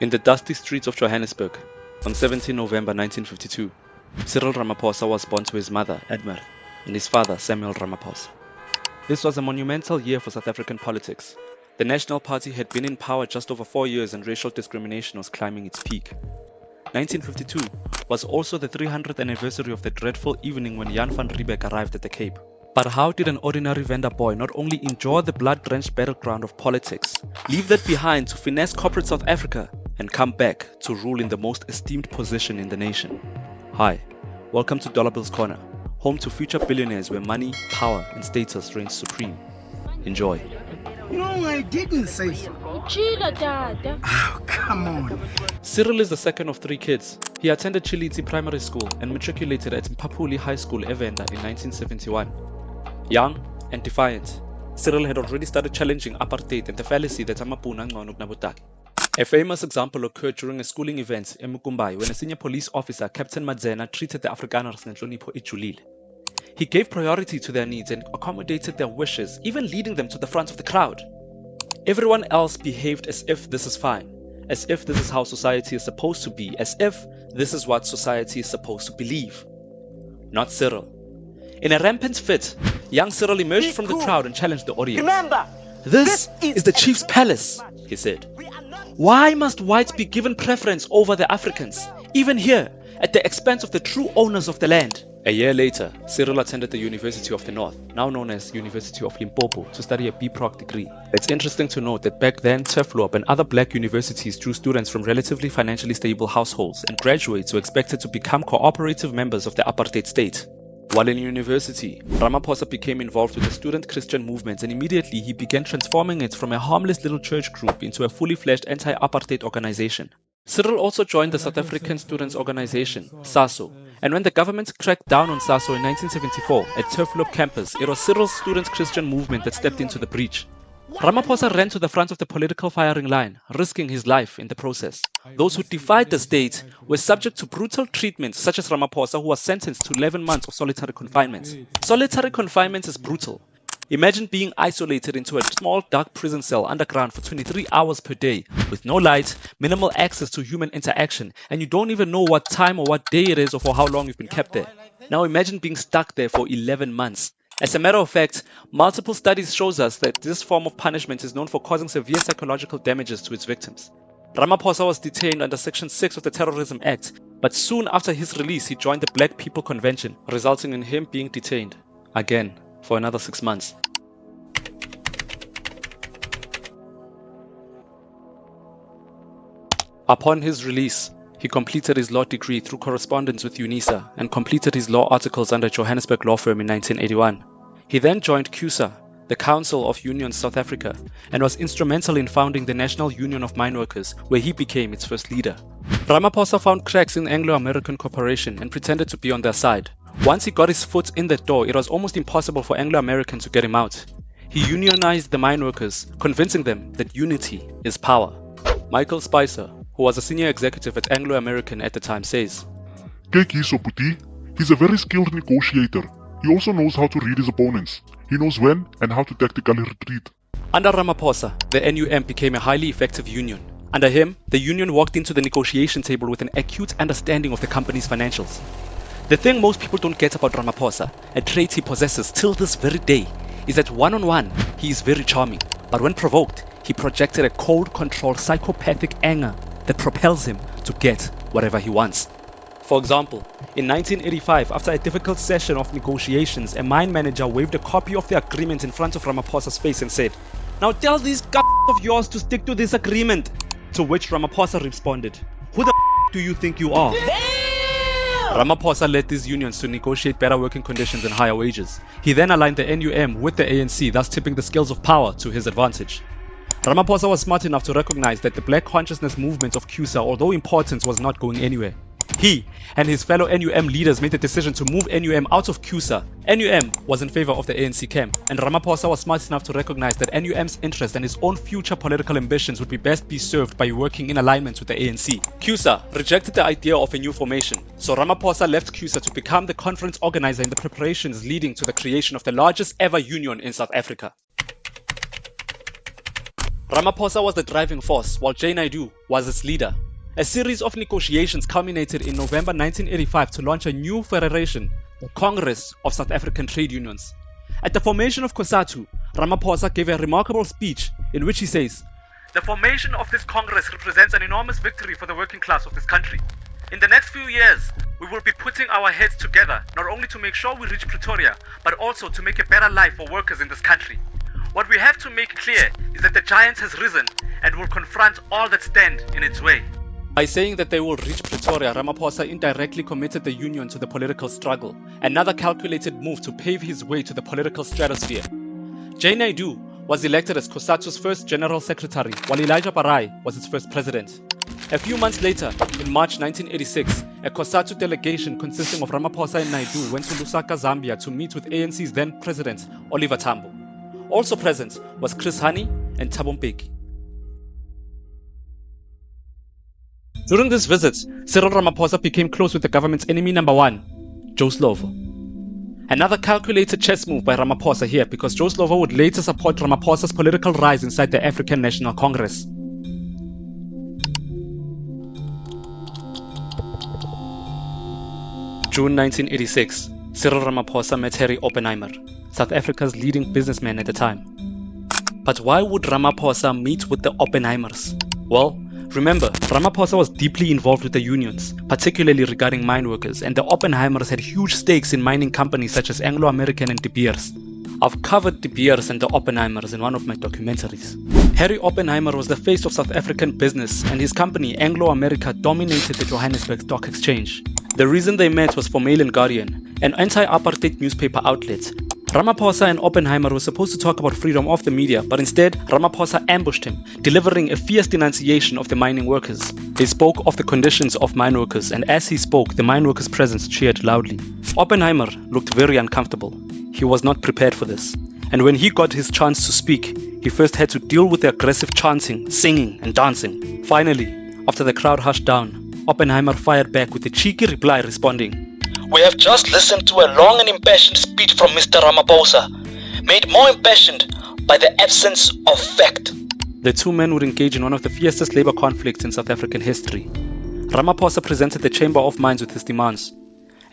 In the dusty streets of Johannesburg, on 17 November 1952, Cyril Ramaphosa was born to his mother, Edmer, and his father, Samuel Ramaphosa. This was a monumental year for South African politics. The National Party had been in power just over 4 years and racial discrimination was climbing its peak. 1952 was also the 300th anniversary of the dreadful evening when Jan van Riebeeck arrived at the Cape. But how did an ordinary vendor boy not only enjoy the blood-drenched battleground of politics, leave that behind to finesse corporate South Africa, and come back to rule in the most esteemed position in the nation? Hi, welcome to Dollar Bill's Corner, home to future billionaires where money, power, and status reign supreme. Enjoy. No, I didn't say so. Oh, come on. Cyril is the second of 3 kids. He attended Chiliti Primary School and matriculated at Mpapuli High School, Evander in 1971. Young and defiant, Cyril had already started challenging apartheid and the fallacy that amapuna ngcono kunabotaki. A famous example occurred during a schooling event in Mukumbai when a senior police officer, Captain Madzena, treated the Afrikaners ngenhlonipho ejulile. He gave priority to their needs and accommodated their wishes, even leading them to the front of the crowd. Everyone else behaved as if this is fine, as if this is how society is supposed to be, as if this is what society is supposed to believe. Not Cyril. In a rampant fit, young Cyril emerged from the crowd and challenged the audience. Remember, This is the chief's palace, he said. Why must whites be given preference over the Africans, even here, at the expense of the true owners of the land? A year later, Cyril attended the University of the North, now known as University of Limpopo, to study a BProc degree. It's interesting to note that back then, TEFLOP and other black universities drew students from relatively financially stable households, and graduates were expected to become cooperative members of the apartheid state. While in university, Ramaphosa became involved with the student Christian movement, and immediately he began transforming it from a harmless little church group into a fully fledged anti-apartheid organization. Cyril also joined the South African Students' Organization, SASO, and when the government cracked down on SASO in 1974 at Turfloop campus, it was Cyril's student Christian movement that stepped into the breach. Ramaphosa ran to the front of the political firing line, risking his life in the process. Those who defied the state were subject to brutal treatment, such as Ramaphosa, who was sentenced to 11 months of solitary confinement. Solitary confinement is brutal. Imagine being isolated into a small dark prison cell underground for 23 hours per day, with no light, minimal access to human interaction, and you don't even know what time or what day it is or for how long you've been kept there. Now imagine being stuck there for 11 months. As a matter of fact, multiple studies shows us that this form of punishment is known for causing severe psychological damages to its victims. Ramaphosa was detained under Section 6 of the Terrorism Act, but soon after his release he joined the Black People Convention, resulting in him being detained again for another 6 months. Upon his release, he completed his law degree through correspondence with UNISA and completed his law articles under Johannesburg law firm in 1981. He then joined CUSA, the Council of Unions South Africa, and was instrumental in founding the National Union of Mineworkers, where he became its first leader. Ramaphosa found cracks in Anglo-American cooperation and pretended to be on their side. Once he got his foot in the door, it was almost impossible for Anglo-Americans to get him out. He unionized the mineworkers, convincing them that unity is power. Michael Spicer, who was a senior executive at Anglo-American at the time, says, Kyk hierso, Putie. He's a very skilled negotiator. He also knows how to read his opponents. He knows when and how to tactically retreat. Under Ramaphosa, the NUM became a highly effective union. Under him, the union walked into the negotiation table with an acute understanding of the company's financials. The thing most people don't get about Ramaphosa, a trait he possesses till this very day, is that one-on-one, he is very charming. But when provoked, he projected a cold-controlled psychopathic anger that propels him to get whatever he wants. For example, in 1985, after a difficult session of negotiations, a mine manager waved a copy of the agreement in front of Ramaphosa's face and said, "Now tell these of yours to stick to this agreement." To which Ramaphosa responded, "Who the do you think you are?" Ramaphosa led these unions to negotiate better working conditions and higher wages. He then aligned the NUM with the ANC, thus tipping the scales of power to his advantage. Ramaphosa was smart enough to recognize that the black consciousness movement of CUSA, although important, was not going anywhere. He and his fellow NUM leaders made the decision to move NUM out of CUSA. NUM was in favor of the ANC camp, and Ramaphosa was smart enough to recognize that NUM's interest and his own future political ambitions would be best be served by working in alignment with the ANC. CUSA rejected the idea of a new formation, so Ramaphosa left CUSA to become the conference organizer in the preparations leading to the creation of the largest ever union in South Africa. Ramaphosa was the driving force, while J. Naidoo was its leader. A series of negotiations culminated in November 1985 to launch a new federation, the Congress of South African Trade Unions. At the formation of COSATU, Ramaphosa gave a remarkable speech in which he says, "The formation of this Congress represents an enormous victory for the working class of this country. In the next few years, we will be putting our heads together not only to make sure we reach Pretoria, but also to make a better life for workers in this country. What we have to make clear is that the giant has risen and will confront all that stand in its way." By saying that they will reach Pretoria, Ramaphosa indirectly committed the union to the political struggle, another calculated move to pave his way to the political stratosphere. J. Naidoo was elected as COSATU's first general secretary, while Elijah Barai was its first president. A few months later, in March 1986, a COSATU delegation consisting of Ramaphosa and Naidoo went to Lusaka, Zambia to meet with ANC's then president, Oliver Tambo. Also present was Chris Hani and Thabo Mbeki. During this visit, Cyril Ramaphosa became close with the government's enemy number one, Joe Slovo. Another calculated chess move by Ramaphosa here, because Joe Slovo would later support Ramaphosa's political rise inside the African National Congress. June 1986, Cyril Ramaphosa met Harry Oppenheimer, South Africa's leading businessman at the time. But why would Ramaphosa meet with the Oppenheimers? Well, remember, Ramaphosa was deeply involved with the unions, particularly regarding mine workers, and the Oppenheimers had huge stakes in mining companies such as Anglo American and De Beers. I've covered De Beers and the Oppenheimers in one of my documentaries. Harry Oppenheimer was the face of South African business, and his company Anglo America dominated the Johannesburg Stock Exchange. The reason they met was for Mail and Guardian, an anti-apartheid newspaper outlet. Ramaphosa and Oppenheimer were supposed to talk about freedom of the media, but instead, Ramaphosa ambushed him, delivering a fierce denunciation of the mining workers. He spoke of the conditions of mine workers, and as he spoke, the mine workers' presence cheered loudly. Oppenheimer looked very uncomfortable. He was not prepared for this. And when he got his chance to speak, he first had to deal with the aggressive chanting, singing, and dancing. Finally, after the crowd hushed down, Oppenheimer fired back with a cheeky reply responding, "We have just listened to a long and impassioned speech from Mr. Ramaphosa, made more impassioned by the absence of fact." The two men would engage in one of the fiercest labor conflicts in South African history. Ramaphosa presented the Chamber of Mines with his demands: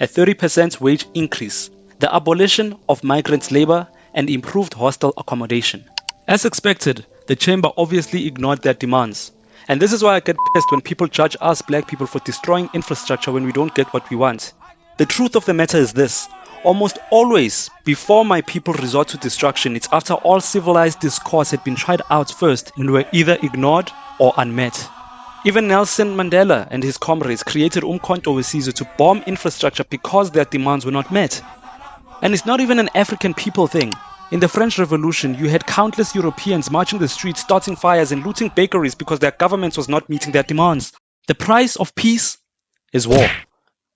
a 30% wage increase, the abolition of migrant labor, and improved hostel accommodation. As expected, the Chamber obviously ignored their demands. And this is why I get pissed when people judge us black people for destroying infrastructure when we don't get what we want. The truth of the matter is this: almost always, before my people resort to destruction, it's after all civilized discourse had been tried out first and were either ignored or unmet. Even Nelson Mandela and his comrades created Umkhonto weSizwe to bomb infrastructure because their demands were not met. And it's not even an African people thing. In the French Revolution, you had countless Europeans marching the streets, starting fires and looting bakeries because their government was not meeting their demands. The price of peace is war.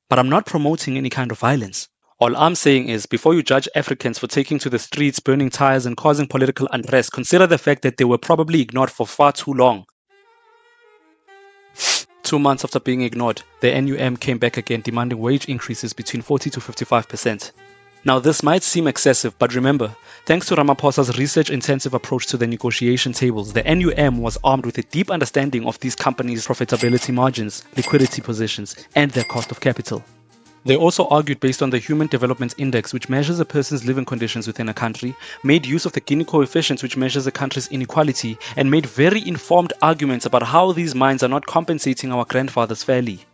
But I'm not promoting any kind of violence. All I'm saying is, before you judge Africans for taking to the streets, burning tires and causing political unrest, consider the fact that they were probably ignored for far too long. 2 months after being ignored, the NUM came back again demanding wage increases between 40 to 55%. Now this might seem excessive, but remember, thanks to Ramaphosa's research-intensive approach to the negotiation tables, the NUM was armed with a deep understanding of these companies' profitability margins, liquidity positions, and their cost of capital. They also argued based on the Human Development Index, which measures a person's living conditions within a country, made use of the Gini coefficient, which measures a country's inequality, and made very informed arguments about how these mines are not compensating our grandfathers fairly.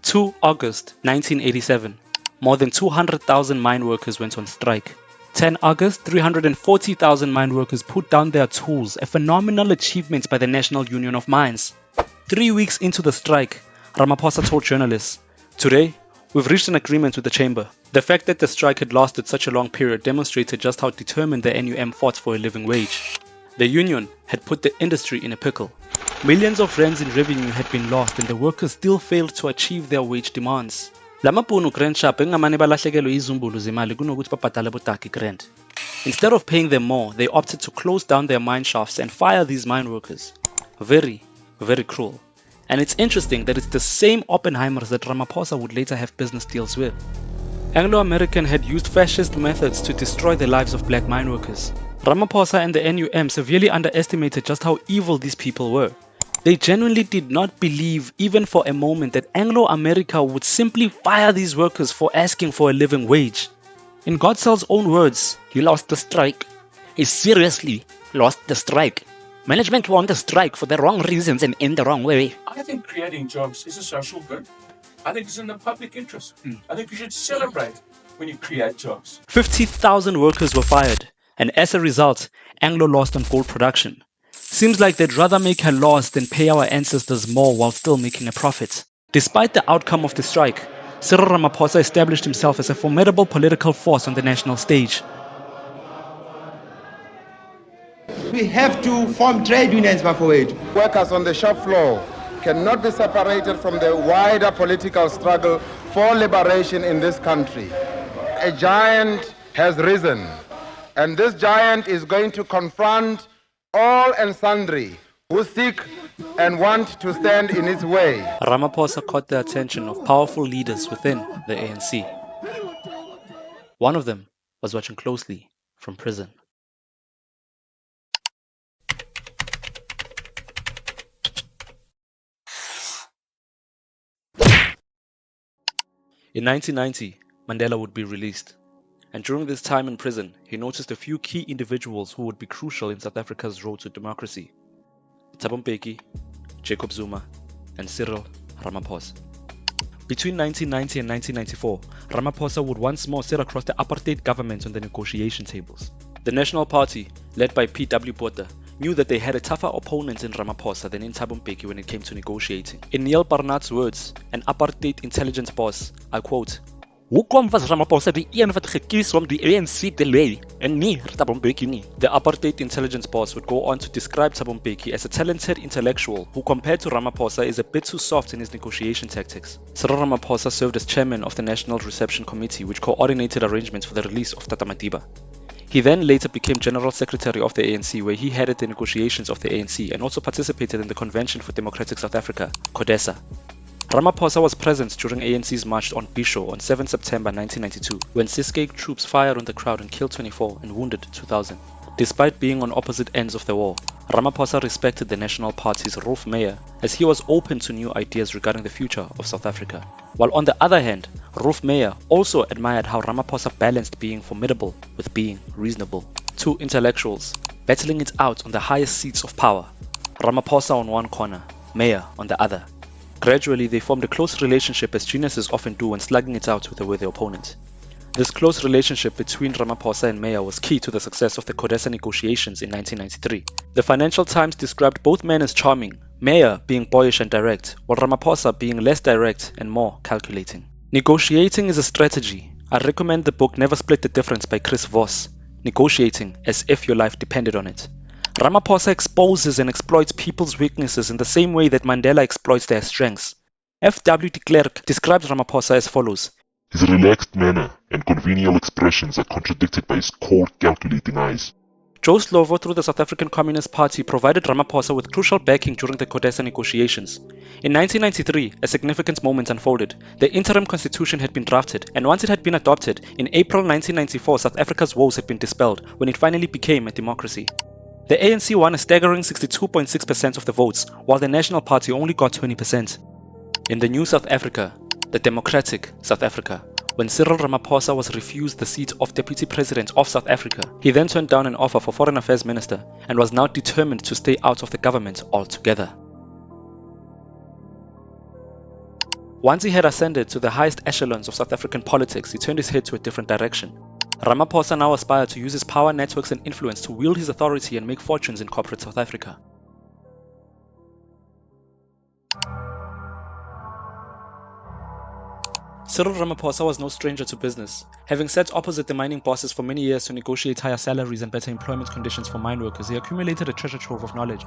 2 August 1987. More than 200,000 mine workers went on strike. 10 August, 340,000 mine workers put down their tools, a phenomenal achievement by the National Union of Mines. 3 weeks into the strike, Ramaphosa told journalists, "Today, we've reached an agreement with the chamber." The fact that the strike had lasted such a long period demonstrated just how determined the NUM fought for a living wage. The union had put the industry in a pickle. Millions of rands in revenue had been lost and the workers still failed to achieve their wage demands. Instead of paying them more, they opted to close down their mine shafts and fire these mine workers. Very, very cruel. And it's interesting that it's the same Oppenheimers that Ramaphosa would later have business deals with. Anglo American had used fascist methods to destroy the lives of black mine workers. Ramaphosa and the NUM severely underestimated just how evil these people were. They genuinely did not believe, even for a moment, that Anglo-America would simply fire these workers for asking for a living wage. In Godsell's own words, "He lost the strike. He seriously lost the strike. Management won the strike for the wrong reasons and in the wrong way." I think creating jobs is a social good. I think it's in the public interest. I think you should celebrate when you create jobs. 50,000 workers were fired, and as a result, Anglo lost on gold production. Seems like they'd rather make a loss than pay our ancestors more while still making a profit. Despite the outcome of the strike, Cyril Ramaphosa established himself as a formidable political force on the national stage. We have to form trade unions, Bafowethu. Workers on the shop floor cannot be separated from the wider political struggle for liberation in this country. A giant has risen, and this giant is going to confront all and sundry who seek and want to stand in its way. Ramaphosa caught the attention of powerful leaders within the ANC. One of them was watching closely from prison. In 1990, Mandela would be released. And during this time in prison, he noticed a few key individuals who would be crucial in South Africa's road to democracy. Thabo Mbeki, Jacob Zuma, and Cyril Ramaphosa. Between 1990 and 1994, Ramaphosa would once more sit across the apartheid government on the negotiation tables. The National Party, led by P.W. Botha, knew that they had a tougher opponent in Ramaphosa than in Thabo Mbeki when it came to negotiating. In Neil Barnard's words, an apartheid intelligence boss, I quote, "Hoekom was Ramaphosa die een wat gekies om die ANC te lei en nie Thabo Mbeki nie?" The apartheid intelligence boss would go on to describe Thabo Mbeki as a talented intellectual who, compared to Ramaphosa, is a bit too soft in his negotiation tactics. Cyril Ramaphosa served as chairman of the National Reception Committee, which coordinated arrangements for the release of Tata Madiba. He then later became General Secretary of the ANC, where he headed the negotiations of the ANC and also participated in the Convention for Democratic South Africa, CODESA. Ramaphosa was present during ANC's march on Bisho on 7 September 1992, when Ciskei troops fired on the crowd and killed 24 and wounded 2,000. Despite being on opposite ends of the war, Ramaphosa respected the National Party's Rolf Meyer, as he was open to new ideas regarding the future of South Africa. While on the other hand, Rolf Meyer also admired how Ramaphosa balanced being formidable with being reasonable. Two intellectuals battling it out on the highest seats of power, Ramaphosa on one corner, Meyer on the other. Gradually, they formed a close relationship, as geniuses often do when slugging it out with a worthy opponent. This close relationship between Ramaphosa and Meyer was key to the success of the CODESA negotiations in 1993. The Financial Times described both men as charming, Meyer being boyish and direct, while Ramaphosa being less direct and more calculating. Negotiating is a strategy. I recommend the book Never Split the Difference by Chris Voss. Negotiating as if your life depended on it. Ramaphosa exposes and exploits people's weaknesses in the same way that Mandela exploits their strengths. F.W. de Klerk describes Ramaphosa as follows. His relaxed manner and conventional expressions are contradicted by his cold, calculating eyes. Joe Slovo, through the South African Communist Party, provided Ramaphosa with crucial backing during the CODESA negotiations. In 1993, a significant moment unfolded. The interim constitution had been drafted, and once it had been adopted, in April 1994, South Africa's woes had been dispelled when it finally became a democracy. The ANC won a staggering 62.6% of the votes, while the National Party only got 20%. In the new South Africa, the democratic South Africa, when Cyril Ramaphosa was refused the seat of Deputy President of South Africa, he then turned down an offer for Foreign Affairs Minister and was now determined to stay out of the government altogether. Once he had ascended to the highest echelons of South African politics, he turned his head to a different direction. Ramaphosa now aspired to use his power networks and influence to wield his authority and make fortunes in corporate South Africa. Cyril Ramaphosa was no stranger to business. Having sat opposite the mining bosses for many years to negotiate higher salaries and better employment conditions for mine workers, he accumulated a treasure trove of knowledge.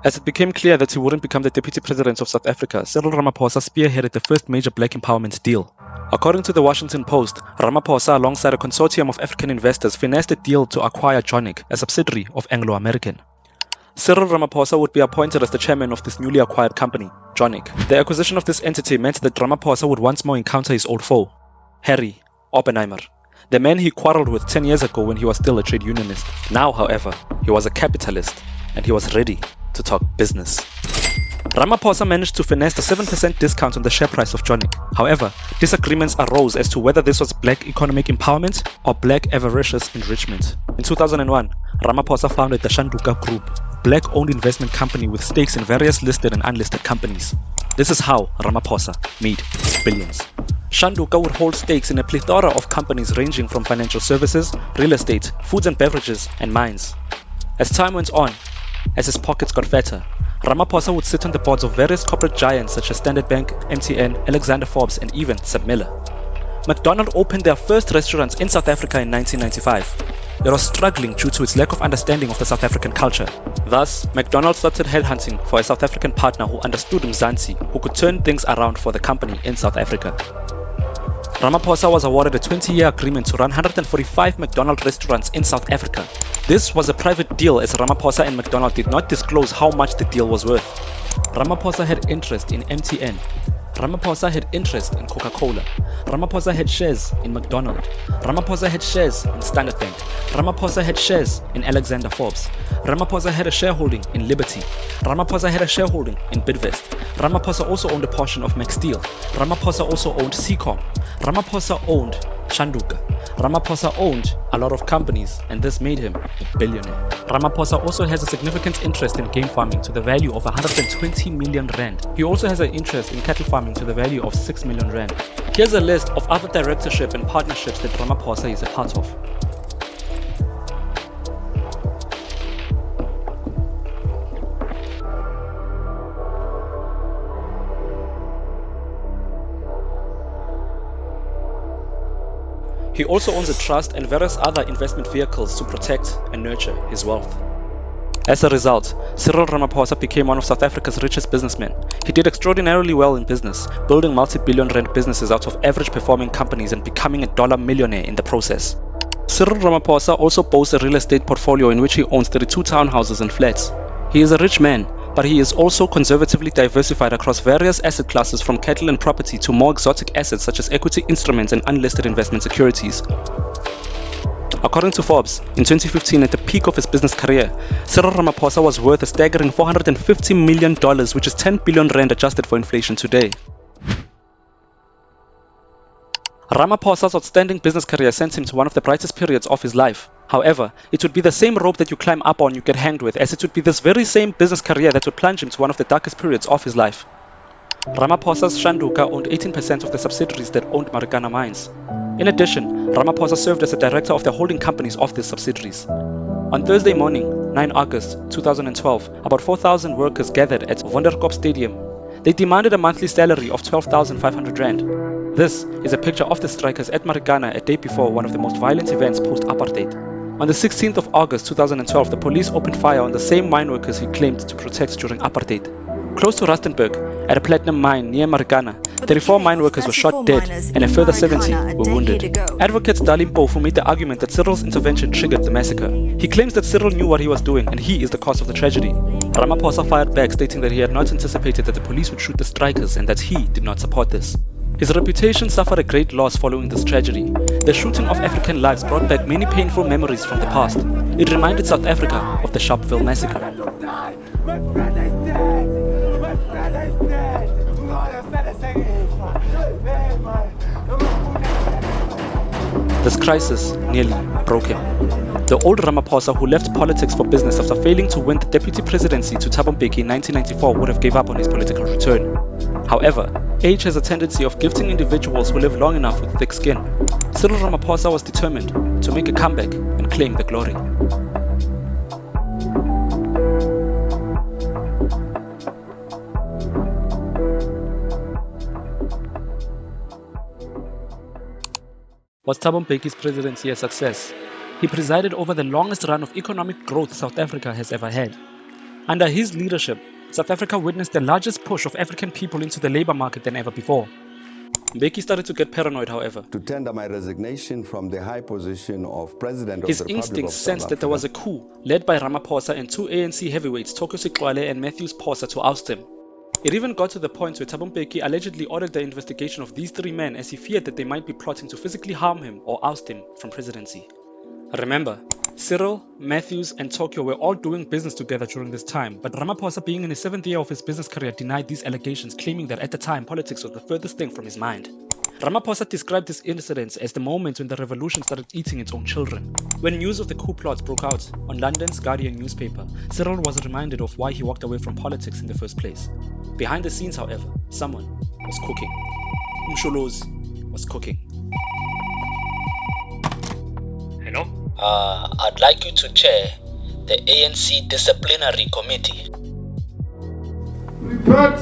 As it became clear that he wouldn't become the Deputy President of South Africa, Cyril Ramaphosa spearheaded the first major black empowerment deal. According to the Washington Post, Ramaphosa, alongside a consortium of African investors, financed a deal to acquire Jonic, a subsidiary of Anglo American. Cyril Ramaphosa would be appointed as the chairman of this newly acquired company, Jonic. The acquisition of this entity meant that Ramaphosa would once more encounter his old foe, Harry Oppenheimer, the man he quarreled with 10 years ago when he was still a trade unionist. Now, however, he was a capitalist and he was ready to talk business. Ramaphosa managed to finesse the 7% discount on the share price of Johnny. However, disagreements arose as to whether this was black economic empowerment or black avaricious enrichment. In 2001, Ramaphosa founded the Shanduka Group, a black-owned investment company with stakes in various listed and unlisted companies. This is how Ramaphosa made his billions. Shanduka would hold stakes in a plethora of companies ranging from financial services, real estate, foods and beverages, and mines. As time went on, as his pockets got fatter, Ramaphosa would sit on the boards of various corporate giants such as Standard Bank, MTN, Alexander Forbes, and even Submiller. McDonald's opened their first restaurants in South Africa in 1995. It was struggling due to its lack of understanding of the South African culture. Thus, McDonald's started headhunting for a South African partner who understood Mzansi, who could turn things around for the company in South Africa. Ramaphosa was awarded a 20-year agreement to run 145 McDonald's restaurants in South Africa. This was a private deal as Ramaphosa and McDonald's did not disclose how much the deal was worth. Ramaphosa had interest in MTN. Ramaphosa had interest in Coca-Cola. Ramaphosa had shares in McDonald's. Ramaphosa had shares in Standard Bank. Ramaphosa had shares in Alexander Forbes. Ramaphosa had a shareholding in Liberty. Ramaphosa had a shareholding in Bidvest. Ramaphosa also owned a portion of Max Steel. Ramaphosa also owned Seacom. Ramaphosa owned Shanduka. Ramaphosa owned a lot of companies, and this made him a billionaire. Ramaphosa also has a significant interest in game farming to the value of 120 million rand. He also has an interest in cattle farming to the value of 6 million rand. Here's a list of other directorship and partnerships that Ramaphosa is a part of. He also owns a trust and various other investment vehicles to protect and nurture his wealth. As a result, Cyril Ramaphosa became one of South Africa's richest businessmen. He did extraordinarily well in business, building multi-billion rand businesses out of average performing companies and becoming a dollar millionaire in the process. Cyril Ramaphosa also boasts a real estate portfolio in which he owns 32 townhouses and flats. He is a rich man, but he is also conservatively diversified across various asset classes from cattle and property to more exotic assets such as equity instruments and unlisted investment securities. According to Forbes, in 2015, at the peak of his business career, Cyril Ramaphosa was worth a staggering $450 million, which is 10 billion rand adjusted for inflation today. Ramaphosa's outstanding business career sent him to one of the brightest periods of his life. However, it would be the same rope that you climb up on you get hanged with, as it would be this very same business career that would plunge him to one of the darkest periods of his life. Ramaphosa's Shanduka owned 18% of the subsidiaries that owned Marikana mines. In addition, Ramaphosa served as a director of the holding companies of these subsidiaries. On Thursday morning, 9 August 2012, about 4,000 workers gathered at Wonderkop Stadium. They demanded a monthly salary of 12,500 rand. This is a picture of the strikers at Marikana a day before one of the most violent events post-apartheid. On the 16th of August 2012, the police opened fire on the same mine workers he claimed to protect during apartheid. Close to Rustenburg, at a platinum mine near Marikana, 34 mine workers were shot dead and a further 70 were wounded. Advocate Dalim Mpofu made the argument that Cyril's intervention triggered the massacre. He claims that Cyril knew what he was doing and he is the cause of the tragedy. Ramaphosa fired back, stating that he had not anticipated that the police would shoot the strikers and that he did not support this. His reputation suffered a great loss following this tragedy. The shooting of African lives brought back many painful memories from the past. It reminded South Africa of the Sharpeville massacre. This crisis nearly broke him. The old Ramaphosa, who left politics for business after failing to win the deputy presidency to Thabo Mbeki in 1994, would have gave up on his political return. However, age has a tendency of gifting individuals who live long enough with thick skin. Cyril Ramaphosa was determined to make a comeback and claim the glory. Was Thabo Mbeki's presidency a success? He presided over the longest run of economic growth South Africa has ever had. Under his leadership, South Africa witnessed the largest push of African people into the labor market than ever before. Mbeki started to get paranoid, however. To tender my resignation from the high position of President of His the Republic instincts of South sensed that there was a coup led by Ramaphosa and two ANC heavyweights, Toko Siqwale and Matthews Phosa, to oust him. It even got to the point where Thabo Mbeki allegedly ordered the investigation of these 3 men as he feared that they might be plotting to physically harm him or oust him from presidency. Remember, Cyril, Matthews and Tokyo were all doing business together during this time, but Ramaphosa, being in his 7th year of his business career, denied these allegations, claiming that at the time politics was the furthest thing from his mind. Ramaphosa described this incident as the moment when the revolution started eating its own children. When news of the coup plots broke out on London's Guardian newspaper, Cyril was reminded of why he walked away from politics in the first place. Behind the scenes, however, someone was cooking. Msholozi was cooking. Hello? I'd like you to chair the ANC Disciplinary Committee. Prepared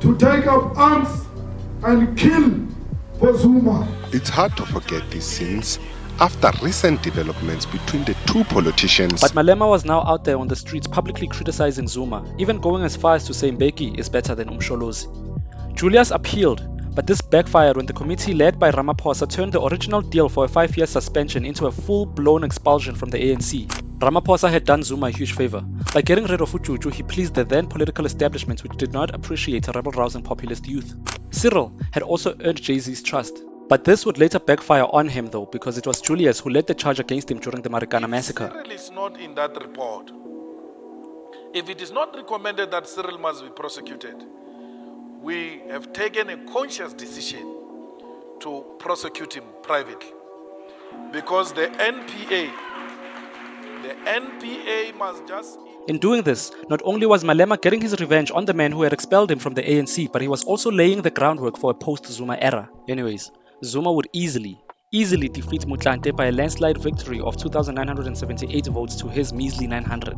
to take up arms and kill for Zuma. It's hard to forget these scenes after recent developments between the two politicians. But Malema was now out there on the streets publicly criticizing Zuma, even going as far as to say Mbeki is better than Msholozi. Julius appealed, but this backfired when the committee led by Ramaphosa turned the original deal for a 5-year suspension into a full-blown expulsion from the ANC. Ramaphosa had done Zuma a huge favor. By getting rid of Ujuju, he pleased the then political establishment, which did not appreciate a rebel-rousing populist youth. Cyril had also earned Jay-Z's trust. But this would later backfire on him though, because it was Julius who led the charge against him during the Marikana massacre. Cyril is not in that report. If it is not recommended that Cyril must be prosecuted, we have taken a conscious decision to prosecute him privately. Because the NPA must just... In doing this, not only was Malema getting his revenge on the men who had expelled him from the ANC, but he was also laying the groundwork for a post-Zuma era. Anyways, Zuma would easily defeat Motlanthe by a landslide victory of 2,978 votes to his measly 900,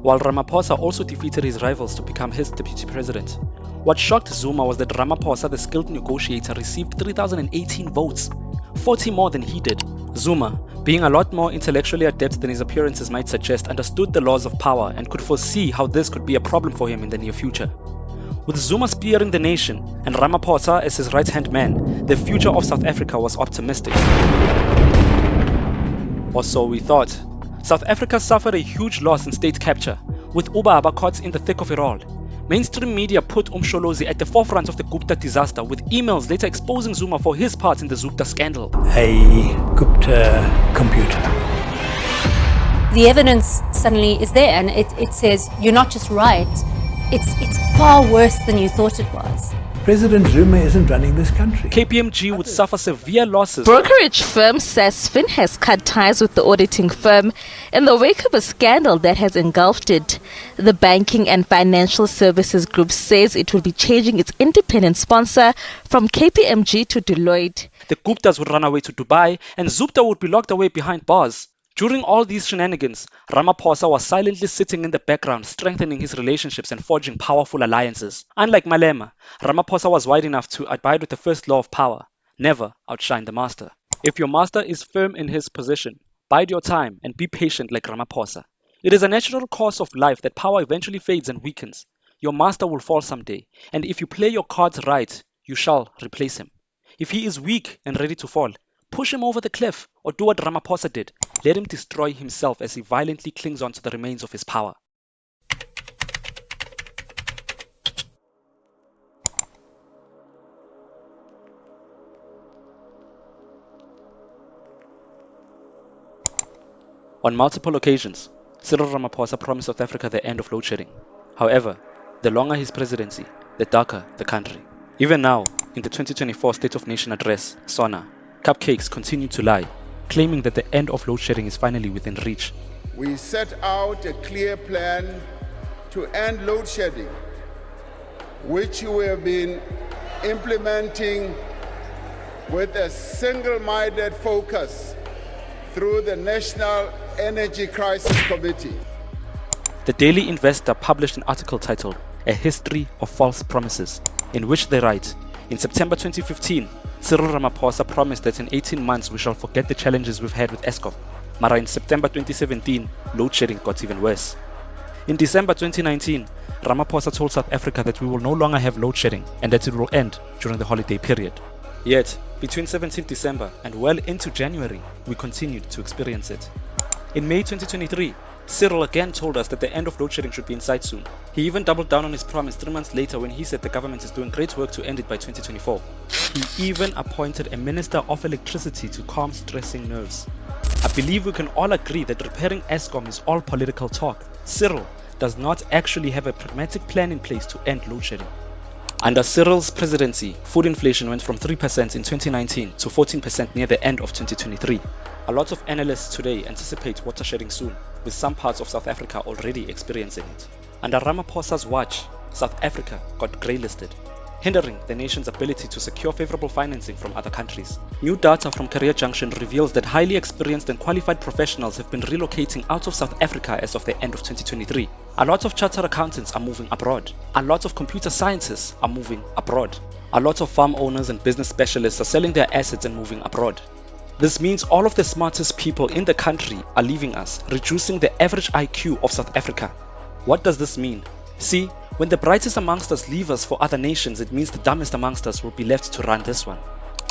while Ramaphosa also defeated his rivals to become his deputy president. What shocked Zuma was that Ramaphosa, the skilled negotiator, received 3,018 votes, 40 more than he did. Zuma, being a lot more intellectually adept than his appearances might suggest, understood the laws of power and could foresee how this could be a problem for him in the near future. With Zuma spearing the nation and Ramaphosa as his right-hand man, the future of South Africa was optimistic. Or so we thought. South Africa suffered a huge loss in state capture, with Ubaba caught in the thick of it all. Mainstream media put Msholozi at the forefront of the Gupta disaster, with emails later exposing Zuma for his part in the Zupta scandal. A Gupta computer. The evidence suddenly is there, and it says you're not just right, it's far worse than you thought it was. President Zuma isn't running this country. KPMG would suffer severe losses. Brokerage firm Sasfin has cut ties with the auditing firm in the wake of a scandal that has engulfed it. The banking and financial services group says it will be changing its independent sponsor from KPMG to Deloitte. The Guptas would run away to Dubai, and Zupta would be locked away behind bars. During all these shenanigans, Ramaphosa was silently sitting in the background, strengthening his relationships and forging powerful alliances. Unlike Malema, Ramaphosa was wide enough to abide with the first law of power: never outshine the master. If your master is firm in his position, bide your time and be patient like Ramaphosa. It is a natural course of life that power eventually fades and weakens. Your master will fall someday, and if you play your cards right, you shall replace him. If he is weak and ready to fall, push him over the cliff, or do what Ramaphosa did. Let him destroy himself as he violently clings on to the remains of his power. On multiple occasions, Cyril Ramaphosa promised South Africa the end of load shedding. However, the longer his presidency, the darker the country. Even now, in the 2024 State of Nation Address, SONA, cupcakes continue to lie, claiming that the end of load shedding is finally within reach. We set out a clear plan to end load shedding, which we have been implementing with a single-minded focus through the National Energy Crisis Committee. The Daily Investor published an article titled A History of False Promises, in which they write, in September 2015, Cyril Ramaphosa promised that in 18 months we shall forget the challenges we've had with Eskom. Mara in September 2017, load shedding got even worse. In December 2019, Ramaphosa told South Africa that we will no longer have load shedding and that it will end during the holiday period. Yet, between 17 December and well into January, we continued to experience it. In May 2023, Cyril again told us that the end of load shedding should be in sight soon. He even doubled down on his promise 3 months later when he said the government is doing great work to end it by 2024. He even appointed a minister of electricity to calm stressing nerves. I believe we can all agree that repairing Eskom is all political talk. Cyril does not actually have a pragmatic plan in place to end load shedding. Under Cyril's presidency, food inflation went from 3% in 2019 to 14% near the end of 2023. A lot of analysts today anticipate water shedding soon, with some parts of South Africa already experiencing it. Under Ramaphosa's watch, South Africa got grey-listed, hindering the nation's ability to secure favorable financing from other countries. New data from Career Junction reveals that highly experienced and qualified professionals have been relocating out of South Africa as of the end of 2023. A lot of chartered accountants are moving abroad. A lot of computer scientists are moving abroad. A lot of farm owners and business specialists are selling their assets and moving abroad. This means all of the smartest people in the country are leaving us, reducing the average IQ of South Africa. What does this mean? See, when the brightest amongst us leave us for other nations, it means the dumbest amongst us will be left to run this one.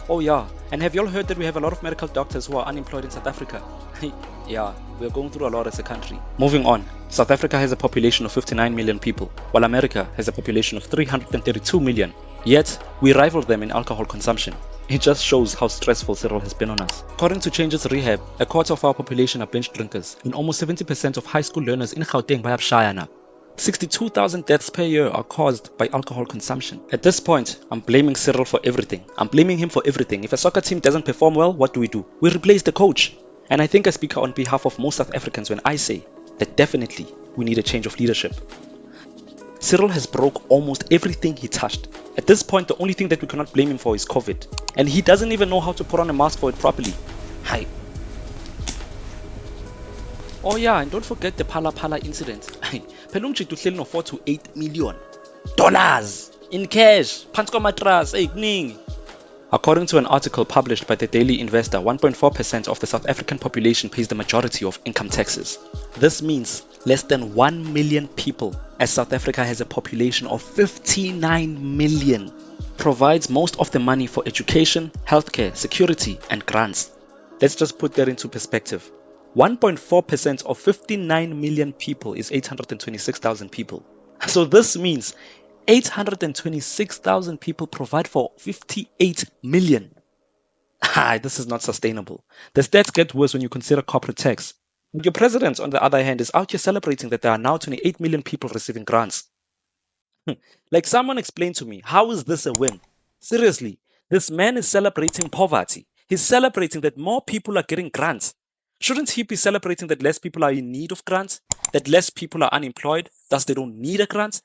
Oh yeah, and have you all heard that we have a lot of medical doctors who are unemployed in South Africa? Yeah, we are going through a lot as a country. Moving on, South Africa has a population of 59 million people, while America has a population of 332 million. Yet, we rival them in alcohol consumption. It just shows how stressful Cyril has been on us. According to Changes Rehab, a quarter of our population are binge drinkers, and almost 70% of high school learners in Gauteng buy up Shayana. 62,000 deaths per year are caused by alcohol consumption. At this point, I'm blaming Cyril for everything. I'm blaming him for everything. If a soccer team doesn't perform well, what do? We replace the coach. And I think I speak on behalf of most South Africans when I say that definitely we need a change of leadership. Cyril has broke almost everything he touched. At this point, the only thing that we cannot blame him for is COVID. And he doesn't even know how to put on a mask for it properly. Hi. Oh yeah, and don't forget the Phala Phala incident. Pelumchi to sell no $4 to $8 million in cash. According to an article published by the Daily Investor, 1.4% of the South African population pays the majority of income taxes. This means less than 1 million people, as South Africa has a population of 59 million, provides most of the money for education, healthcare, security, and grants. Let's just put that into perspective. 1.4% of 59 million people is 826,000 people. So this means 826,000 people provide for 58 million. This is not sustainable. The stats get worse when you consider corporate tax. Your president, on the other hand, is out here celebrating that there are now 28 million people receiving grants. Like someone explained to me, how is this a win? Seriously, this man is celebrating poverty. He's celebrating that more people are getting grants. Shouldn't he be celebrating that less people are in need of grants? That less people are unemployed, thus they don't need a grant?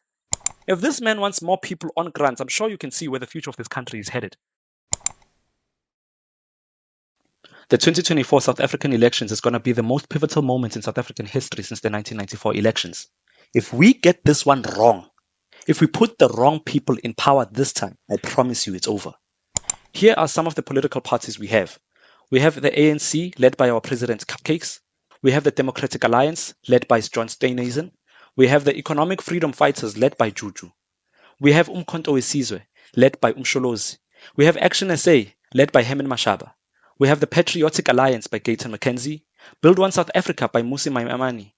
If this man wants more people on grants, I'm sure you can see where the future of this country is headed. The 2024 South African elections is going to be the most pivotal moment in South African history since the 1994 elections. If we get this one wrong, if we put the wrong people in power this time, I promise you it's over. Here are some of the political parties we have. We have the ANC, led by our president Cupcakes. We have the Democratic Alliance, led by John Steenhuisen. We have the Economic Freedom Fighters, led by Juju. We have Umkhonto weSizwe, led by Umsholozi. We have Action SA, led by Herman Mashaba. We have the Patriotic Alliance by Gayton McKenzie. Build One South Africa by Musi Maimamani.